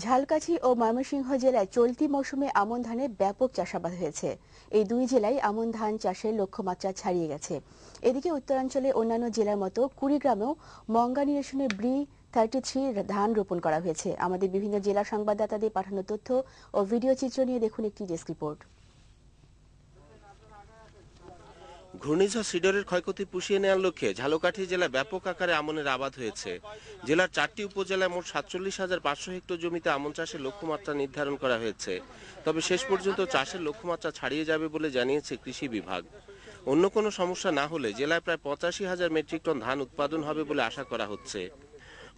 ঝালকাঠি ও ময়মনসিংহ জেলায় চলতি মৌসুমে আমন ধানের ব্যাপক চাষাবাদ হয়েছে। এই দুই জেলায় আমন ধান চাষের লক্ষ্যমাত্রা ছাড়িয়ে গেছে। এদিকে উত্তরাঞ্চলে অন্যান্য জেলার মতো কুড়িগ্রামেও মঙ্গা নিরসনে BREE-33 ধান রোপণ করা হয়েছে। আমাদের বিভিন্ন জেলা সংবাদদাতাদের পাঠানো তথ্য ও ভিডিও চিত্র নিয়ে দেখুন একটি ডেস্ক রিপোর্ট। ঘূর্ণিঝড় সিডরের ক্ষয়ক্ষতি পুষিয়ে নেওয়ার লক্ষ্যে ঝালকাঠি জেলায় ব্যাপক আকারে আমনের আবাদ হয়েছে। জেলার ৪টি উপজেলায় মোট ৪৭,৫০০ হেক্টর জমিতে আমন চাষের লক্ষ্যমাত্রা নির্ধারণ করা হয়েছে। তবে শেষ পর্যন্ত চাষের লক্ষ্যমাত্রা ছাড়িয়ে যাবে বলে জানিয়েছে কৃষি বিভাগ। অন্য কোনো সমস্যা না হলে জেলায় প্রায় ৮৫,০০০ মেট্রিক টন ধান উৎপাদন হবে বলে আশা করা হচ্ছে।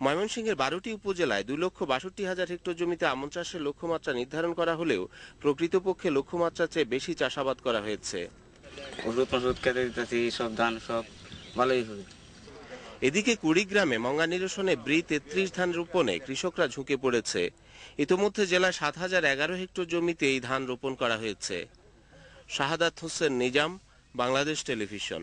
ময়মনসিংহের ১২টি উপজেলায় ২,৬২,০০০ হেক্টর জমিতে আমন চাষের লক্ষ্যমাত্রা নির্ধারণ করা হলেও প্রকৃতপক্ষে লক্ষ্যমাত্রার চেয়ে বেশি চাষাবাদ করা হয়েছে। সব ধান সব ভালোই হবে। এদিকে কুড়িগ্রামে মঙ্গা নিরসনে BREE-33 ধান রোপণে কৃষকরা ঝুঁকে পড়েছে। ইতোমধ্যে জেলায় ৭,০১১ হেক্টর জমিতে এই ধান রোপণ করা হয়েছে। শাহাদাত হোসেন নিজাম, বাংলাদেশ টেলিভিশন।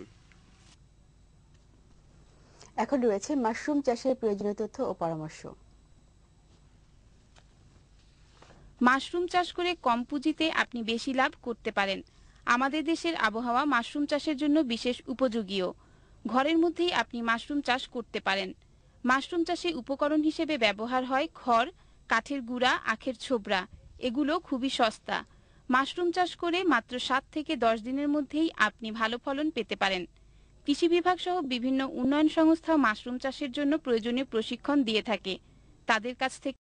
এখন রয়েছে মাশরুম চাষের প্রয়োজনীয় তথ্য ও পরামর্শ। মাশরুম চাষ করে কম পুঁজিতে আপনি বেশি লাভ করতে পারেন। আমাদের দেশের আবহাওয়া মাশরুম চাষের জন্য বিশেষ উপযোগীও। ঘরের মধ্যেই আপনি মাশরুম চাষ করতে পারেন। মাশরুম চাষে উপকরণ হিসেবে ব্যবহার হয় খড়, কাঠের গুঁড়া, আখের ছোবড়া। এগুলো খুবই সস্তা। মাশরুম চাষ করে মাত্র ৭ থেকে ১০ দিনের মধ্যেই আপনি ভালো ফলন পেতে পারেন। কৃষি বিভাগ সহ বিভিন্ন উন্নয়ন সংস্থা মাশরুম চাষের জন্য প্রয়োজনীয় প্রশিক্ষণ দিয়ে থাকে। তাদের কাছ থেকে